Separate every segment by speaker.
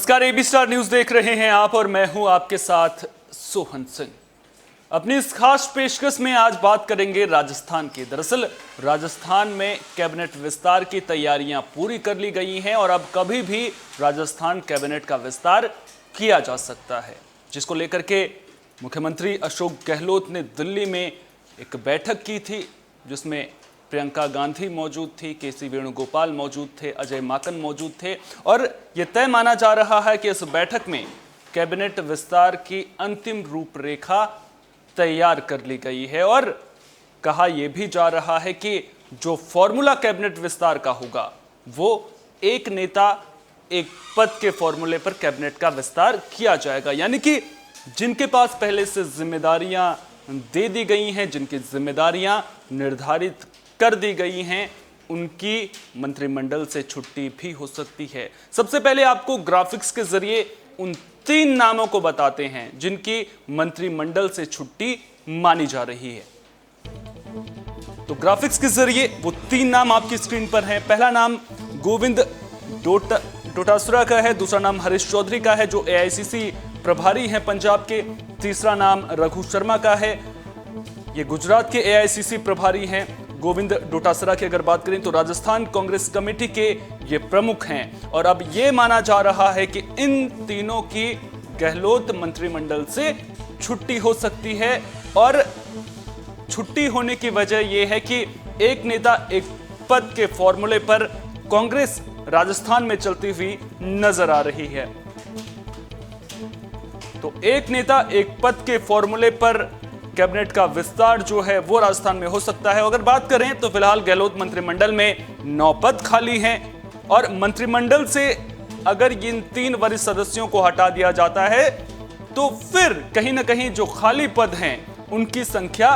Speaker 1: नमस्कार, AB star news देख रहे हैं आप और मैं हूं आपके साथ सोहन सिंह। अपनी इस खास पेशकश में आज बात करेंगे राजस्थान की। दरअसल राजस्थान में कैबिनेट विस्तार की तैयारियां पूरी कर ली गई हैं और अब कभी भी राजस्थान कैबिनेट का विस्तार किया जा सकता है, जिसको लेकर के मुख्यमंत्री अशोक गहलोत ने दिल्ली में एक बैठक की थी, जिसमें प्रियंका गांधी मौजूद थी, केसी वेणुगोपाल मौजूद थे, अजय माकन मौजूद थे और यह तय माना जा रहा है कि इस बैठक में कैबिनेट विस्तार की अंतिम रूपरेखा तैयार कर ली गई है और कहा यह भी जा रहा है कि जो फॉर्मूला कैबिनेट विस्तार का होगा वो एक नेता एक पद के फॉर्मूले पर कैबिनेट का विस्तार किया जाएगा। यानी कि जिनके पास पहले से जिम्मेदारियां दे दी गई हैं, जिनकी जिम्मेदारियां निर्धारित कर दी गई हैं, उनकी मंत्रिमंडल से छुट्टी भी हो सकती है। सबसे पहले आपको ग्राफिक्स के जरिए उन 3 नामों को बताते हैं जिनकी मंत्रिमंडल से छुट्टी मानी जा रही है। तो ग्राफिक्स के जरिए वो 3 नाम आपकी स्क्रीन पर हैं। पहला नाम गोविंद डोटासरा का है, दूसरा नाम हरीश चौधरी का है जो एआईसीसी प्रभारी हैं पंजाब के, तीसरा नाम रघु शर्मा का है, ये गुजरात के एआईसीसी प्रभारी हैं। गोविंद डोटासरा की अगर बात करें तो राजस्थान कांग्रेस कमेटी के ये प्रमुख हैं और अब ये माना जा रहा है कि इन तीनों की गहलोत मंत्रिमंडल से छुट्टी हो सकती है और छुट्टी होने की वजह यह है कि एक नेता एक पद के फॉर्मूले पर कांग्रेस राजस्थान में चलती हुई नजर आ रही है। तो एक नेता एक पद के फॉर्मूले पर कैबिनेट का विस्तार जो है वो राजस्थान में हो सकता है। अगर बात करें तो फिलहाल गहलोत मंत्रिमंडल में 9 पद खाली हैं और मंत्रिमंडल से अगर इन 3 वरिष्ठ सदस्यों को हटा दिया जाता है तो फिर कहीं ना कहीं जो खाली पद हैं उनकी संख्या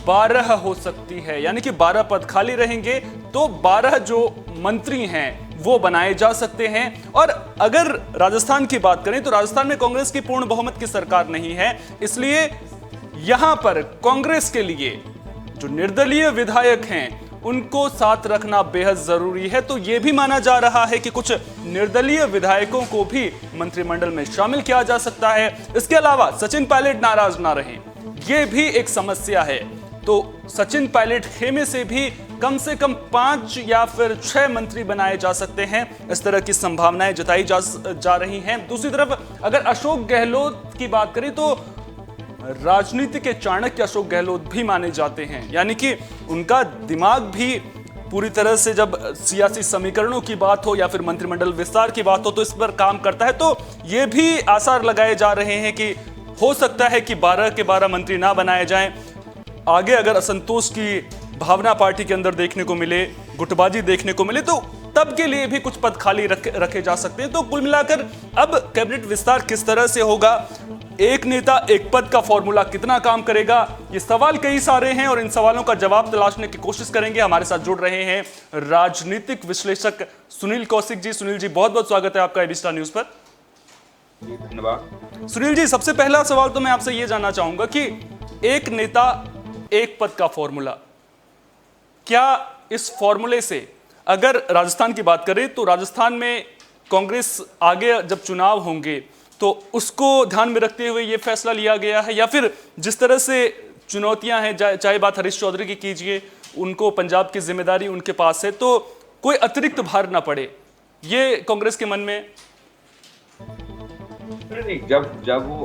Speaker 1: 12 हो सकती है। यानी कि 12 पद खाली रहेंगे तो 12 जो मंत्री हैं वो बनाए जा सकते हैं। और अगर राजस्थान की बात करें तो राजस्थान में कांग्रेस की पूर्ण बहुमत की सरकार नहीं है, इसलिए यहां पर कांग्रेस के लिए जो निर्दलीय विधायक हैं उनको साथ रखना बेहद जरूरी है। तो यह भी माना जा रहा है कि कुछ निर्दलीय विधायकों को भी मंत्रिमंडल में शामिल किया जा सकता है। इसके अलावा सचिन पायलट नाराज ना रहें, यह भी एक समस्या है। तो सचिन पायलट खेमे से भी कम 5 या फिर 6 मंत्री बनाए जा सकते हैं, इस तरह की संभावनाएं जताई जा रही हैं। दूसरी तरफ अगर अशोक गहलोत की बात करें तो राजनीति के चाणक्य अशोक गहलोत भी माने जाते हैं। यानी कि उनका दिमाग भी पूरी तरह से जब सियासी समीकरणों की बात हो या फिर मंत्रिमंडल विस्तार की बात हो तो इस पर काम करता है। तो ये भी आसार लगाए जा रहे हैं कि हो सकता है कि 12 के 12 मंत्री ना बनाए जाएं। आगे अगर असंतोष की भावना पार्टी के अंदर देखने को मिले, गुटबाजी देखने को मिले, तो तब के लिए भी कुछ पद खाली रखे जा सकते हैं। तो कुल मिलाकर अब कैबिनेट विस्तार किस तरह से होगा, एक नेता एक पद का फॉर्मूला कितना काम करेगा, ये सवाल कई सारे हैं और इन सवालों का जवाब तलाशने की कोशिश करेंगे। हमारे साथ जुड़ रहे हैं राजनीतिक विश्लेषक सुनील कौशिक जी। सुनील जी, बहुत बहुत स्वागत है आपका एबी स्टार न्यूज पर।
Speaker 2: धन्यवाद।
Speaker 1: सुनील जी, सबसे पहला सवाल तो मैं आपसे ये जानना चाहूंगा कि एक नेता एक पद का फॉर्मूला, क्या इस फॉर्मूले से अगर राजस्थान की बात करें तो राजस्थान में कांग्रेस आगे जब चुनाव होंगे तो उसको ध्यान में रखते हुए यह फैसला लिया गया है, या फिर जिस तरह से चुनौतियां हैं, चाहे बात हरीश चौधरी की कीजिए, उनको पंजाब की जिम्मेदारी उनके पास है, तो कोई अतिरिक्त भार ना पड़े, ये कांग्रेस के मन में?
Speaker 2: नहीं, जब वो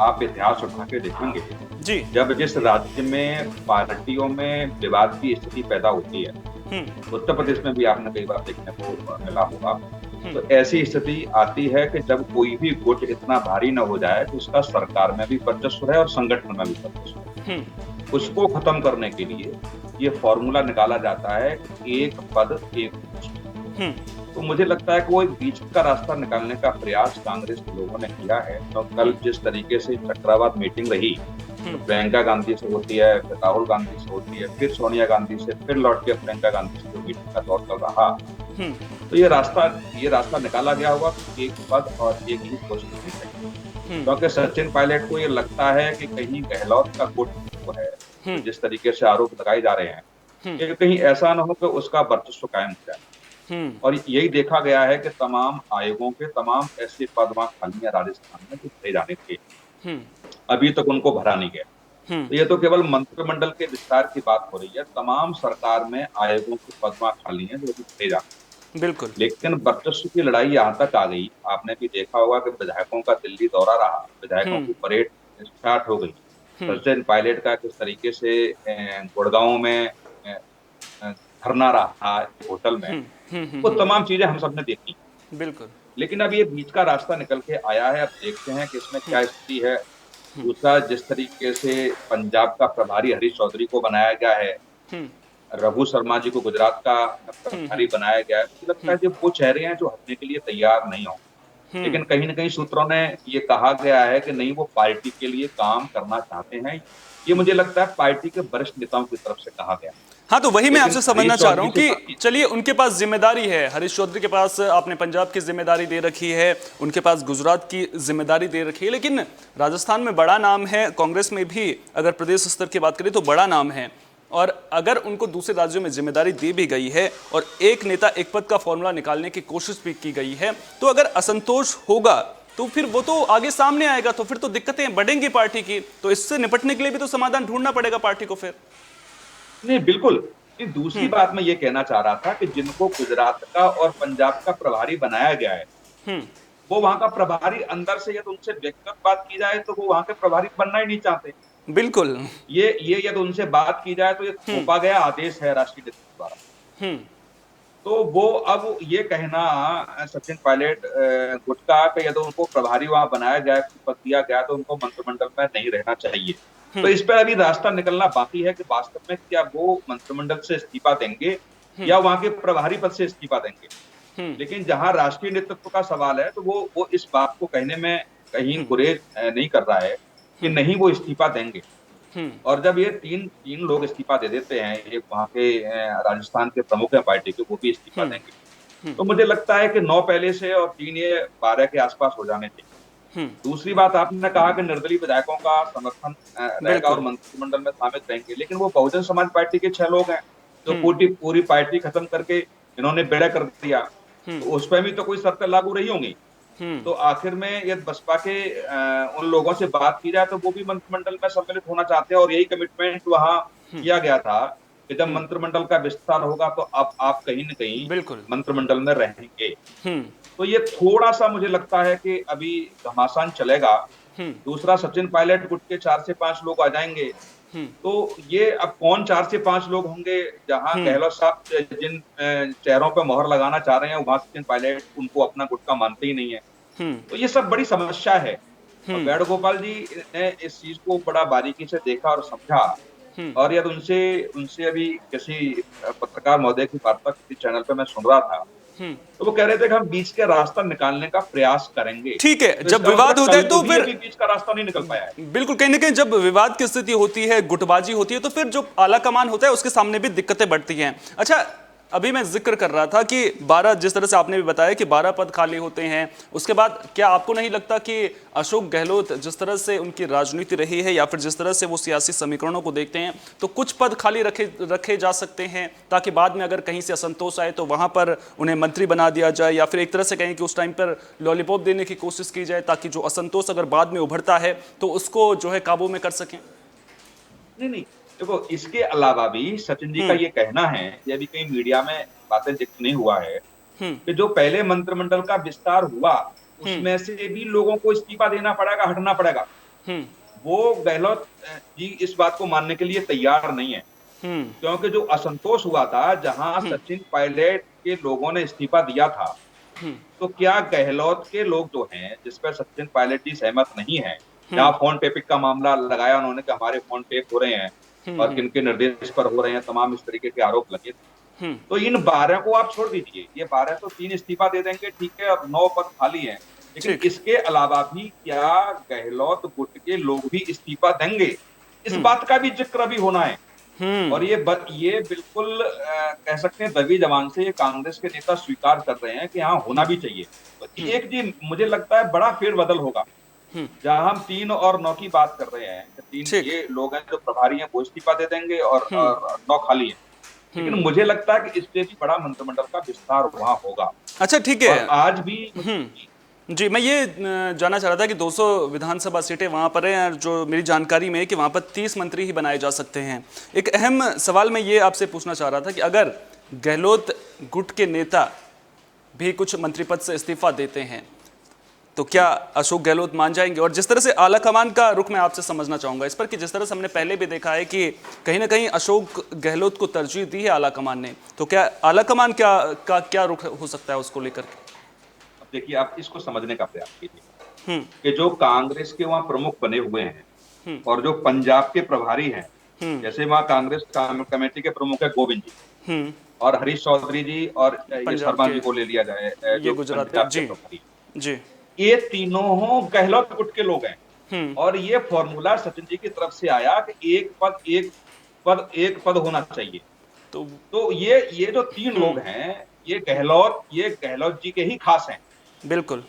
Speaker 2: आप इतिहास उठा के देखेंगे
Speaker 1: जी, जब
Speaker 2: जिस राज्य में पार्टियों में विवाद की स्थिति पैदा होती है, उत्तर प्रदेश में भी आपने कई बार देखने को मिला होगा, तो ऐसी स्थिति आती है कि जब कोई भी गुट इतना भारी न हो जाए तो उसका सरकार में भी वर्चस्व है और संगठन में भी वर्चस्व है। उसको खत्म करने के लिए ये फॉर्मूला निकाला जाता है, एक पद एक पोस्ट। तो मुझे लगता है कि वो एक बीच का रास्ता निकालने का प्रयास कांग्रेस के लोगों ने किया है। तो कल जिस तरीके से चक्रवात मीटिंग रही, तो प्रियंका गांधी से होती है, फिर राहुल गांधी से होती है, फिर सोनिया गांधी से, फिर लौट के प्रियंका गांधी से मीटिंग का दौर चल रहा, तो ये रास्ता निकाला गया होगा कि एक पद और एक ही पोस्ट होनी चाहिए। क्योंकि सचिन पायलट को ये लगता है कि कहीं गहलोत का गुट जो है, जिस तरीके से आरोप लगाए जा रहे हैं, कि कहीं ऐसा ना हो कि उसका वर्चस्व कायम हो जाए। और यही देखा गया है कि तमाम आयोगों के तमाम ऐसे पद वहां खाली हैं राजस्थान में जो भरे जाने थे, अभी तक उनको भरा नहीं गया। तो ये तो केवल मंत्रिमंडल के विस्तार की बात हो रही है, तमाम सरकार में आयोगों के पद वहां खाली हैं जो अभी भरे जाने।
Speaker 1: बिल्कुल।
Speaker 2: लेकिन वर्चस्व की लड़ाई यहाँ तक आ गई, आपने भी देखा होगा कि विधायकों का दिल्ली दौरा रहा, विधायकों की परेड स्टार्ट हो गई। सचिन पायलट का किस तरीके से गुड़गांव में धरना रहा होटल में, वो तमाम चीजें हम सबने देखी।
Speaker 1: बिल्कुल।
Speaker 2: लेकिन अब ये बीच का रास्ता निकल के आया है, अब देखते हैं कि इसमें क्या स्थिति है। दूसरा, जिस तरीके से पंजाब का प्रभारी हरीश चौधरी को बनाया गया है, रघु शर्मा जी को गुजरात का प्रभारी बनाया गया है, मुझे लगता है कि वो चेहरे हैं जो हटने के लिए तैयार नहीं हो। लेकिन कहीं ना कहीं सूत्रों ने ये कहा गया है कि नहीं, वो पार्टी के लिए काम करना चाहते हैं। ये मुझे लगता है पार्टी के वरिष्ठ नेताओं की तरफ से कहा गया।
Speaker 1: हाँ, तो वही मैं आपसे समझना चाह रहा हूँ
Speaker 2: हरीश
Speaker 1: कि चलिए, उनके पास जिम्मेदारी है, हरीश चौधरी के पास आपने पंजाब की जिम्मेदारी दे रखी है, उनके पास गुजरात की जिम्मेदारी दे रखी है, लेकिन राजस्थान में बड़ा नाम है, कांग्रेस में भी अगर प्रदेश स्तर की बात करें तो बड़ा नाम है। और अगर उनको दूसरे राज्यों में जिम्मेदारी दी भी गई है और एक नेता एक पद का फॉर्मूला निकालने की कोशिश भी की गई है, तो अगर असंतोष होगा तो फिर वो तो आगे सामने आएगा, तो फिर तो दिक्कतें बढ़ेंगी पार्टी की। तो इससे निपटने के लिए भी तो समाधान ढूंढना पड़ेगा पार्टी को फिर।
Speaker 2: नहीं, बिल्कुल। दूसरी बात मैं ये कहना चाह रहा था कि जिनको गुजरात का और पंजाब का प्रभारी बनाया गया है, वो वहां का प्रभारी अंदर से, यदि उनसे व्यक्तिगत बात की जाए तो वो वहां के प्रभारी बनना ही नहीं चाहते।
Speaker 1: बिल्कुल।
Speaker 2: ये यदि उनसे बात की जाए तो ये थोपा गया आदेश है राष्ट्रीय नेतृत्व द्वारा। तो वो अब ये कहना सचिन पायलट गुटका के, यदि उनको प्रभारी वहां बनाया गया, पद दिया गया, तो उनको मंत्रिमंडल में नहीं रहना चाहिए। तो इस पर अभी रास्ता निकलना बाकी है कि वास्तव में क्या वो मंत्रिमंडल से इस्तीफा देंगे या वहां के प्रभारी पद से इस्तीफा देंगे। लेकिन जहां राष्ट्रीय नेतृत्व का सवाल है, तो वो इस बात को कहने में कहीं गुरेज नहीं कर रहा है कि नहीं, वो इस्तीफा देंगे। और जब ये तीन लोग इस्तीफा दे देते हैं, एक वहां के राजस्थान के प्रमुख हैं पार्टी के, वो भी इस्तीफा देंगे, तो मुझे लगता है कि 9 पहले से और 3 ये 12 के आसपास हो जाने चाहिए। दूसरी बात, आपने कहा कि निर्दलीय विधायकों का समर्थन रहेगा और मंत्रिमंडल में शामिल रहेंगे, लेकिन वो बहुजन समाज पार्टी के 6 लोग हैं जो पूरी पार्टी खत्म करके इन्होंने बेड़ा कर दिया, तो उस पर भी तो कोई शर्तें लागू रही होंगी। तो आखिर में यदि बसपा के उन लोगों से बात की जाए तो वो भी मंत्रिमंडल में सम्मिलित होना चाहते हैं, और यही कमिटमेंट वहां किया गया था कि जब मंत्रिमंडल का विस्तार होगा तो अब आप कहीं न कहीं मंत्रिमंडल में रहेंगे। तो ये थोड़ा सा मुझे लगता है कि अभी घमासान चलेगा। दूसरा, सचिन पायलट गुट के 4 से 5 लोग आ जाएंगे, तो ये अब कौन 4 से 5 लोग होंगे। जहां गहलोत साहब जिन चेहरों पर मोहर लगाना चाह रहे हैं, वहां सचिन पायलट उनको अपना गुटका मानते ही नहीं है। तो ये सब बड़ी समस्या है। और वेणुगोपाल जी ने इस चीज को बड़ा बारीकी से देखा और समझा, और यदि उनसे अभी किसी पत्रकार महोदय की वार्ता किसी चैनल पे मैं सुन रहा था, तो वो कह रहे थे कि हम बीच का रास्ता निकालने का प्रयास करेंगे।
Speaker 1: ठीक है,
Speaker 2: तो
Speaker 1: जब विवाद होता है तो फिर
Speaker 2: बीच का रास्ता नहीं निकल पाया है।
Speaker 1: बिल्कुल, कहीं ना कहीं जब विवाद की स्थिति होती है, गुटबाजी होती है, तो फिर जो आला कमान होता है उसके सामने भी दिक्कतें बढ़ती हैं। अच्छा, अभी मैं जिक्र कर रहा था कि 12, जिस तरह से आपने भी बताया कि 12 पद खाली होते हैं, उसके बाद क्या आपको नहीं लगता कि अशोक गहलोत जिस तरह से उनकी राजनीति रही है या फिर जिस तरह से वो सियासी समीकरणों को देखते हैं, तो कुछ पद खाली रखे जा सकते हैं ताकि बाद में अगर कहीं से असंतोष आए तो वहां पर उन्हें मंत्री बना दिया जाए, या फिर एक तरह से कहें कि उस टाइम पर लॉलीपॉप देने की कोशिश की जाए ताकि जो असंतोष अगर बाद में उभरता है तो उसको जो है काबू में कर सकें?
Speaker 2: नहीं, देखो, इसके अलावा भी सचिन जी का ये कहना है, ये भी कहीं मीडिया में बातें जिक्र नहीं हुआ है, कि जो पहले मंत्रिमंडल का विस्तार हुआ उसमें से भी लोगों को इस्तीफा देना पड़ेगा, हटना पड़ेगा। वो गहलोत जी इस बात को मानने के लिए तैयार नहीं है, क्योंकि जो असंतोष हुआ था, जहां सचिन पायलट के लोगों ने इस्तीफा दिया था, तो क्या गहलोत के लोग जो हैं, जिस पर सचिन पायलट जी सहमत नहीं है, जहां फोन टेपिंग का मामला लगाया उन्होंने कि हमारे फोन टेप हो रहे हैं और किनके निर्देश पर हो रहे हैं, तमाम इस तरीके के आरोप लगे थे। तो इन 12 को आप छोड़ दीजिए, ये 12 तो 3 इस्तीफा दे देंगे, ठीक है, और 9 पद खाली हैं, लेकिन इसके अलावा भी क्या गहलोत गुट के लोग भी इस्तीफा देंगे, इस बात का भी जिक्र अभी होना है। और ये बिल्कुल कह सकते हैं दबी जबान से ये कांग्रेस के नेता स्वीकार कर रहे हैं कि हाँ, होना भी चाहिए। तो एक जी मुझे लगता है बड़ा फेरबदल होगा, जहां हम 3 और 9 की बात कर रहे हैं, 3 ये लोग हैं जो प्रभारी हैं, वो इस्तीफा दे देंगे और 9 खाली हैं। लेकिन मुझे लगता है कि इससे भी बड़ा मंत्रिमंडल का विस्तार वहां होगा।
Speaker 1: अच्छा ठीक है।
Speaker 2: और आज भी
Speaker 1: जी, मैं ये जानना चाह रहा था कि 200 विधानसभा सीटें वहाँ पर हैं और जो मेरी जानकारी में है कि वहाँ पर 30 मंत्री ही बनाए जा सकते हैं। एक अहम सवाल मैं ये आपसे पूछना चाह रहा था कि अगर गहलोत गुट के नेता भी कुछ मंत्री पद से इस्तीफा देते हैं तो क्या अशोक गहलोत मान जाएंगे? और जिस तरह से आला कमान का रुख मैं आपसे समझना चाहूंगा इस पर कि जिस तरह से हमने पहले भी देखा है कि कहीं ना कहीं अशोक गहलोत को तरजीह दी है आला कमान ने, तो क्या आला कमान क्या रुख हो सकता है उसको लेकर के?
Speaker 2: देखिए, आप इसको समझने का प्रयास कीजिए कि जो कांग्रेस के वहां प्रमुख बने हुए हैं और जो पंजाब के प्रभारी हैं, जैसे वहां कांग्रेस कमेटी के प्रमुख है गोविंद जी और हरीश चौधरी जी और ये
Speaker 1: पंजाब
Speaker 2: शर्मा
Speaker 1: के,
Speaker 2: जी को ले लिया जाए,
Speaker 1: ये
Speaker 2: जो
Speaker 1: गुजरात के,
Speaker 2: पंजाब के
Speaker 1: जी
Speaker 2: प्रभारी,
Speaker 1: जी।
Speaker 2: ये तीनों गहलोत गुट के लोग हैं। और ये फॉर्मूला सचिन जी की तरफ से आया कि एक पद होना चाहिए।
Speaker 1: तो
Speaker 2: तो ये जो तीन लोग हैं, ये गहलोत जी के ही खास हैं।
Speaker 1: बिल्कुल।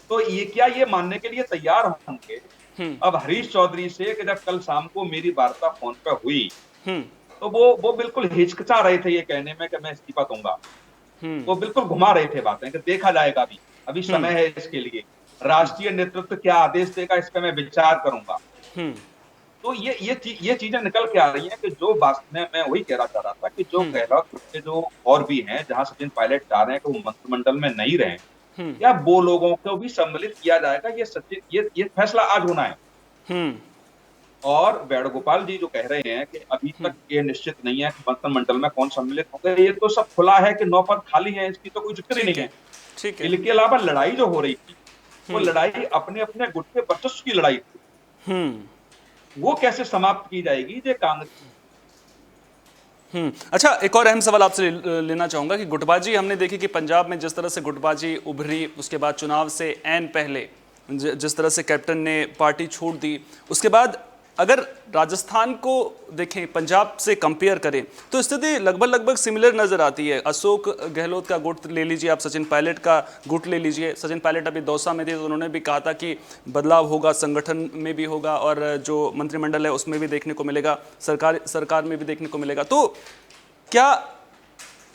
Speaker 2: तो ये मानने के लिए तैयार होंगे अब हरीश चौधरी से कि जब कल शाम को मेरी वार्ता फोन पे हुई तो वो बिल्कुल हिचकिचा रहे थे ये कहने में कि मैं इस्तीफा दूंगा। वो बिल्कुल घुमा रहे थे बातें कि देखा जाएगा, अभी समय है इसके लिए, राष्ट्रीय नेतृत्व क्या आदेश देगा इस पे मैं विचार करूंगा। तो ये चीजें निकल के आ रही हैं कि जो बात में मैं वही कहना चाह रहा था कि जो गहलोत गुट के जो और भी हैं, जहां सचिन पायलट चाह रहे हैं कि वो मंत्रिमंडल में नहीं रहे, या वो लोगों को भी सम्मिलित किया जाएगा, ये फैसला आज होना है। और वेणुगोपाल जी जो कह रहे हैं कि अभी तक ये निश्चित नहीं है कि मंत्रिमंडल में कौन सम्मिलित होगा, ये तो सब खुला है कि 9 पद खाली है, इसकी तो कोई जिक्र ही नहीं है।
Speaker 1: ठीक है।
Speaker 2: इनके अलावा लड़ाई जो हो रही थी वो लड़ाई अपने अपने गुट के वर्चस्व की लड़ाई थी, वो कैसे समाप्त की जाएगी ये कांग्रेस।
Speaker 1: अच्छा, एक और अहम सवाल आपसे लेना चाहूंगा कि गुटबाजी हमने देखी कि पंजाब में जिस तरह से गुटबाजी उभरी, उसके बाद चुनाव से ऐन पहले जिस तरह से कैप्टन ने पार्टी छोड़ दी, उसके बाद अगर राजस्थान को देखें पंजाब से कंपेयर करें तो स्थिति लगभग सिमिलर नजर आती है। अशोक गहलोत का गुट ले लीजिए, आप सचिन पायलट का गुट ले लीजिए। सचिन पायलट अभी दौसा में थे तो उन्होंने भी कहा था कि बदलाव होगा, संगठन में भी होगा और जो मंत्रिमंडल है उसमें भी देखने को मिलेगा, सरकार में भी देखने को मिलेगा। तो क्या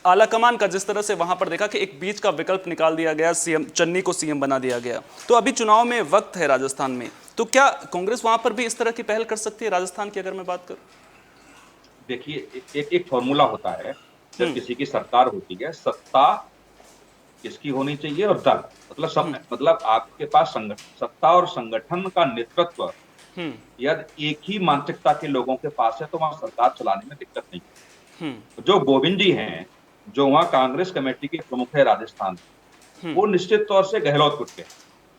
Speaker 1: आलाकमान का जिस तरह से वहां पर देखा कि एक बीच का विकल्प निकाल दिया गया, सीएम चन्नी को सीएम बना दिया गया, तो अभी चुनाव में वक्त है राजस्थान में, तो क्या कांग्रेस वहां पर भी इस तरह की पहल कर सकती है राजस्थान की अगर मैं बात करूं?
Speaker 2: देखिए, एक फॉर्मूला होता है जब किसी की सरकार होती है, सत्ता किसकी होनी चाहिए और दल, मतलब आपके पास सत्ता और संगठन का नेतृत्व यदि एक ही मानसिकता के लोगों के पास है तो वहां सरकार चलाने में दिक्कत नहीं है। जो गोविंद जी हैं, जो वहां कांग्रेस कमेटी के प्रमुख है राजस्थान, वो निश्चित तौर से गहलोत गुट के,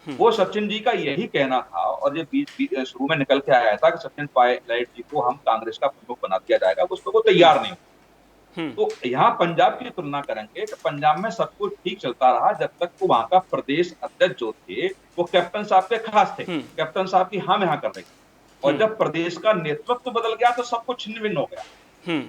Speaker 2: वो सचिन जी का यही कहना था और ये बीच शुरू में निकल के आया था कि सचिन पायलट जी को हम कांग्रेस का प्रमुख बना दिया जाएगा, उस पर वो तैयार नहीं। तो यहाँ पंजाब की तुलना करेंगे कि पंजाब में सब कुछ ठीक चलता रहा जब तक वो वहां का प्रदेश अध्यक्ष जो थे वो कैप्टन साहब के खास थे, कैप्टन साहब की हम यहाँ कर रहे थे। और जब प्रदेश का नेतृत्व बदल गया तो सब कुछ छिन्न भिन्न हो गया।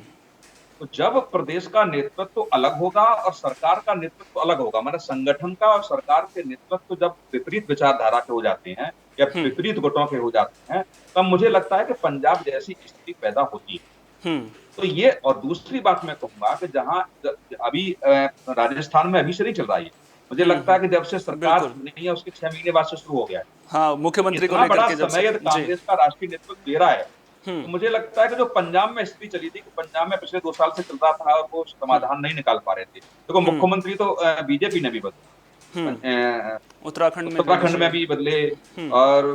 Speaker 2: तो जब प्रदेश का नेतृत्व अलग होगा और सरकार का नेतृत्व अलग होगा, मतलब संगठन का और सरकार के नेतृत्व जब विपरीत विचारधारा के हो जाते हैं या विपरीत गुटों के हो जाते हैं, तब मुझे लगता है कि पंजाब जैसी स्थिति पैदा होती है। तो ये, और दूसरी बात मैं कहूंगा कि जहां अभी राजस्थान में अभी से नहीं चल रहा है, मुझे लगता है कि जब से सरकार नहीं है उसके 6 महीने बाद से शुरू हो गया है।
Speaker 1: हाँ, मुख्यमंत्री को
Speaker 2: लेकर के जब समय कांग्रेस का राष्ट्रीय नेतृत्व दे रहा है, तो मुझे लगता है कि जो पंजाब में स्थिति चली थी कि पंजाब में पिछले 2 साल से चल रहा था और वो समाधान नहीं निकाल पा रहे थे, तो मुख्यमंत्री तो बीजेपी ने भी बदले, उत्तराखंड में भी बदले और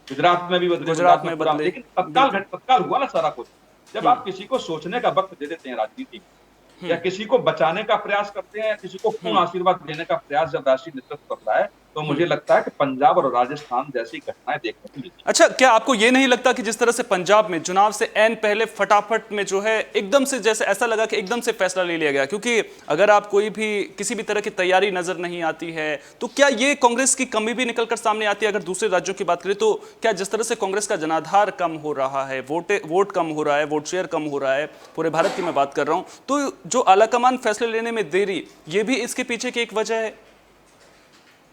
Speaker 2: गुजरात में भी बदले, लेकिन तत्काल हुआ ना सारा कुछ। जब आप किसी को सोचने का वक्त दे देते हैं राजनीति में, या किसी को बचाने का प्रयास करते हैं, किसी को पूर्ण आशीर्वाद देने का प्रयास जब राष्ट्रीय नेतृत्व करता है, तो मुझे लगता है कि पंजाब और राजस्थान जैसी घटनाएं देखने को मिलती।
Speaker 1: अच्छा, क्या आपको यह नहीं लगता कि जिस तरह से पंजाब में चुनाव से ऐन पहले फटाफट में जो है एकदम से, जैसे ऐसा लगा कि एकदम से फैसला ले लिया गया, क्योंकि अगर आप किसी भी तरह की तैयारी नजर नहीं आती है, तो क्या ये कांग्रेस की कमी भी निकलकर सामने आती है? अगर दूसरे राज्यों की बात करें तो क्या जिस तरह से कांग्रेस का जनाधार कम हो रहा है, वोट कम हो रहा है, वोट शेयर कम हो रहा है, पूरे भारत की मैं बात कर रहा हूं, तो जो आलाकमान फैसले लेने में देरी, ये भी इसके पीछे की एक वजह है?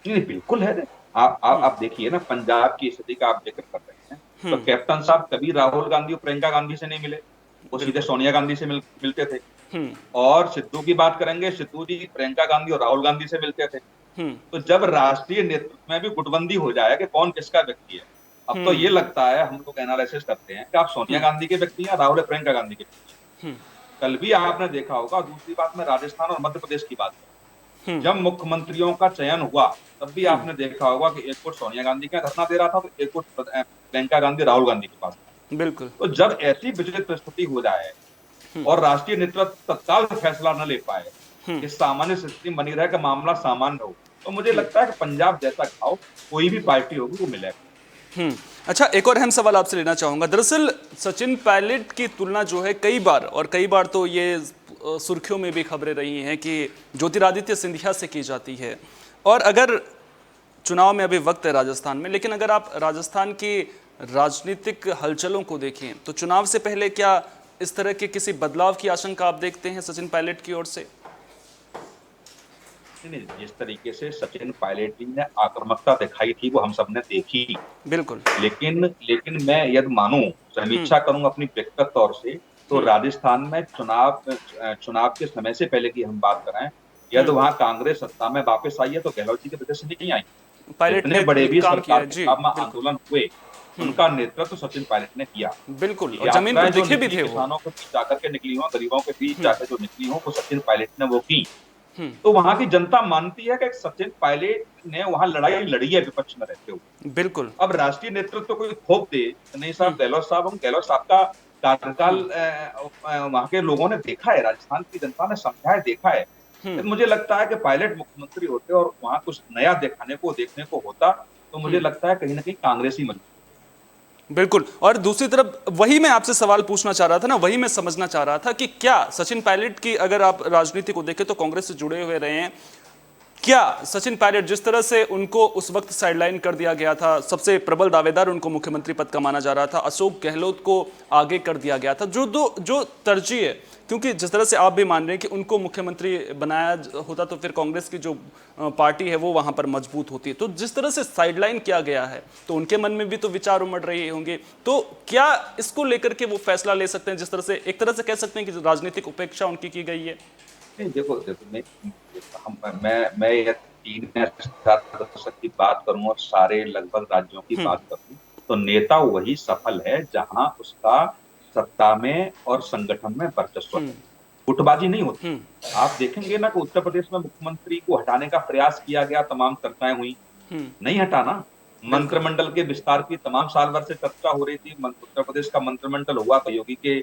Speaker 2: नहीं, बिल्कुल है। आप देखिए ना, पंजाब की स्थिति का आप जिक्र कर रहे हैं, तो कैप्टन साहब कभी राहुल गांधी और प्रियंका गांधी से नहीं मिले, वो सीधे सोनिया गांधी से मिलते थे। और सिद्धू की बात करेंगे, सिद्धू जी प्रियंका गांधी और राहुल गांधी से मिलते थे। तो जब राष्ट्रीय नेतृत्व में भी गुटबंदी हो जाए कि कौन किसका व्यक्ति है, अब तो ये लगता है, हम लोग एनालिसिस करते हैं कि आप सोनिया गांधी के व्यक्ति हैं, राहुल प्रियंका गांधी के व्यक्ति हैं। कल भी आपने देखा होगा, दूसरी बात मैं राजस्थान और मध्य प्रदेश की बात करूं, जब मुख्यमंत्रियों का चयन हुआ तब भी आपने देखा होगा कि एक गुट सोनिया गांधी का धरना दे रहा था, तो एक गुट प्रियंका गांधी राहुल गांधी के पास था।
Speaker 1: बिल्कुल।
Speaker 2: तो जब ऐसी विचित्र स्थिति हो जाए और राष्ट्रीय नेतृत्व तत्काल फैसला न ले पाए, कि सामान्य स्थिति बनी रहे कि मामला सामान्य हो, तो मुझे लगता है कि पंजाब जैसा घाव कोई भी पार्टी होगी वो मिलेगा।
Speaker 1: अच्छा, एक और अहम सवाल आपसे लेना चाहूंगा। दरअसल सचिन पायलट की तुलना जो है कई बार तो ये सुर्खियों में भी खबरें रही हैं कि ज्योतिरादित्य सिंधिया से की जाती है। और अगर चुनाव में अभी वक्त है राजस्थान में, लेकिन अगर आप राजस्थान की राजनीतिक हलचलों को देखें तो चुनाव से पहले क्या इस तरह के किसी बदलाव की आशंका आप देखते हैं सचिन पायलट की ओर से?
Speaker 2: नहीं, जिस तरीके से सचिन पायलट जी ने आक्रामकता दिखाई थी वो हम सबने देखी।
Speaker 1: बिल्कुल।
Speaker 2: लेकिन मैं यदि मानूं, समीक्षा करूं अपनी व्यक्तिगत तौर से, तो राजस्थान में चुनाव के समय से पहले की हम बात करें, यदि वहां कांग्रेस सत्ता में वापस आई है तो गहलोत जी की वजह से नहीं आई।
Speaker 1: पायलट
Speaker 2: इतने
Speaker 1: ने
Speaker 2: बड़े भी
Speaker 1: काम किया
Speaker 2: सरकार
Speaker 1: है
Speaker 2: के
Speaker 1: जी,
Speaker 2: खिलाफ
Speaker 1: बिल्कुल।
Speaker 2: आंदोलन हुए, उनका नेतृत्व सचिन पायलट ने किया।
Speaker 1: बिल्कुल, और जमीन पर दिखे भी थे वो।
Speaker 2: किसानों के बीच जाकर के निकली हो, गरीबों के बीच जाकर जो निकली हो, वो सचिन पायलट ने वो की। तो वहां की जनता मानती है कि सचिन पायलट ने वहां लड़ाई लड़ी है विपक्ष में रहते हुए।
Speaker 1: बिल्कुल।
Speaker 2: अब राष्ट्रीय नेतृत्व को थोप दे, नहीं साहब गहलोत साहब का कार्यकाल वहां के लोगों ने देखा है, राजस्थान की जनता ने समझा है, देखा है। तो मुझे लगता है कि पायलट मुख्यमंत्री होते और वहां कुछ नया देखने को होता, तो मुझे लगता है कहीं ना कहीं कांग्रेस ही मजबूत।
Speaker 1: बिल्कुल। और दूसरी तरफ वही मैं आपसे सवाल पूछना चाह रहा था ना, वही मैं समझना चाह रहा था कि क्या सचिन पायलट की अगर आप राजनीति को देखें तो कांग्रेस से जुड़े हुए रहे हैं, क्या सचिन पायलट जिस तरह से उनको उस वक्त साइडलाइन कर दिया गया था, सबसे प्रबल दावेदार उनको मुख्यमंत्री पद का माना जा रहा था, अशोक गहलोत को आगे कर दिया गया था, जो तरजीह है, क्योंकि जिस तरह से आप भी मान रहे हैं कि उनको मुख्यमंत्री बनाया होता तो फिर कांग्रेस की जो पार्टी है वो वहां पर मजबूत होती है, तो जिस तरह से साइडलाइन किया गया है तो उनके मन में भी तो विचार उमड़ रहे होंगे, तो क्या इसको लेकर के वो फैसला ले सकते हैं, जिस तरह से एक तरह से कह सकते हैं कि राजनीतिक उपेक्षा उनकी की गई है?
Speaker 2: नहीं, देखो मैं ये 3 या 4 दशक की बात करूं और सारे लगभग राज्यों की बात करूं, तो नेता वही सफल है जहां उसका सत्ता में और संगठन में वर्चस्व है, गुटबाजी नहीं होती। आप देखेंगे ना कि उत्तर प्रदेश में मुख्यमंत्री को हटाने का प्रयास किया गया, तमाम चर्चाएं हुई, नहीं हटाना। मंत्रिमंडल के विस्तार की तमाम साल भर से चर्चा हो रही थी, उत्तर प्रदेश का मंत्रिमंडल हुआ तो योगी के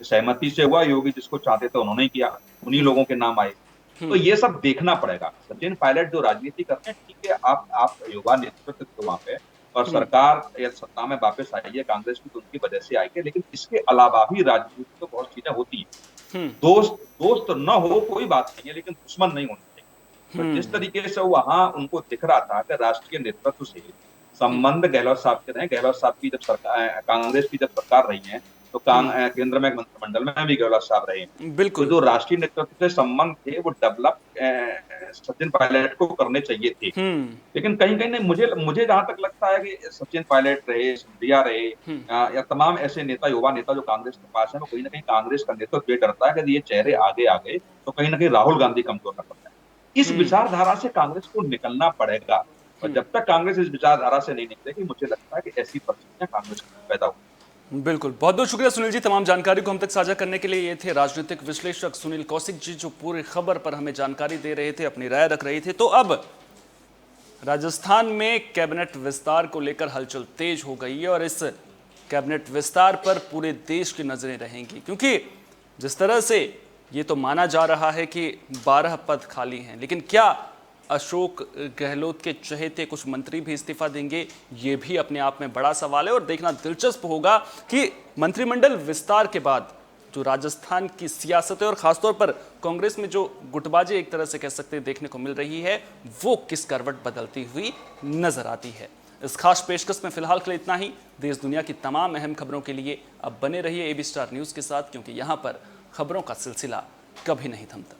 Speaker 2: सहमति से हुआ, योगी जिसको चाहते थे उन्होंने किया, उन्हीं लोगों के नाम आए। तो ये सब देखना पड़ेगा। सचिन पायलट जो राजनीति करते हैं, ठीक है, आप युवा नेतृत्व थे वहां पे, और सरकार या सत्ता में वापस आई है कांग्रेस की, तो उनकी वजह से आई है, लेकिन इसके अलावा भी राजनीति तो बहुत चीजें होती है। दोस्त न हो कोई बात नहीं है, लेकिन दुश्मन नहीं होना चाहिए। तो जिस तरीके से वहां उनको दिख रहा था कि राष्ट्रीय नेतृत्व से संबंध गहलोत साहब के रहे, गहलोत साहब की जब सरकार, कांग्रेस की जब सरकार रही है, तो केंद्र में मंत्रिमंडल में भी गहलोत साहब रहे।
Speaker 1: बिल्कुल।
Speaker 2: तो जो राष्ट्रीय नेतृत्व से संबंध थे वो डेवलप सचिन पायलट को करने चाहिए थे, लेकिन कहीं कहीं नहीं, मुझे जहां तक लगता है कि सचिन पायलट रहे, सिंधिया रहे, या तमाम ऐसे नेता, युवा नेता जो कांग्रेस के पास है, वो कहीं ना कहीं कांग्रेस का नेतृत्व ये डरता है कि ये चेहरे आगे आ गए तो कहीं ना कहीं राहुल गांधी कमजोर न पड़ जाए। इस विचारधारा से कांग्रेस को निकलना पड़ेगा, और जब तक कांग्रेस इस विचारधारा से नहीं निकलेगी, मुझे लगता है कि ऐसी परिस्थितियां कांग्रेस में पैदा होगी।
Speaker 1: बिल्कुल, बहुत बहुत शुक्रिया सुनील जी, तमाम जानकारी को हम तक साझा करने के लिए। ये थे राजनीतिक विश्लेषक सुनील कौशिक जी, जो पूरी खबर पर हमें जानकारी दे रहे थे, अपनी राय रख रहे थे। तो अब राजस्थान में कैबिनेट विस्तार को लेकर हलचल तेज हो गई है, और इस कैबिनेट विस्तार पर पूरे देश की नजरें रहेंगी, क्योंकि जिस तरह से ये तो माना जा रहा है कि 12 पद खाली हैं, लेकिन क्या अशोक गहलोत के चहेते कुछ मंत्री भी इस्तीफा देंगे, ये भी अपने आप में बड़ा सवाल है। और देखना दिलचस्प होगा कि मंत्रिमंडल विस्तार के बाद जो राजस्थान की सियासत है, और खासतौर पर कांग्रेस में जो गुटबाजी एक तरह से कह सकते हैं देखने को मिल रही है, वो किस करवट बदलती हुई नजर आती है। इस खास पेशकश में फिलहाल के लिए इतना ही। देश दुनिया की तमाम अहम खबरों के लिए अब बने रहिए एबी स्टार न्यूज़ के साथ, क्योंकि यहाँ पर खबरों का सिलसिला कभी नहीं थमता।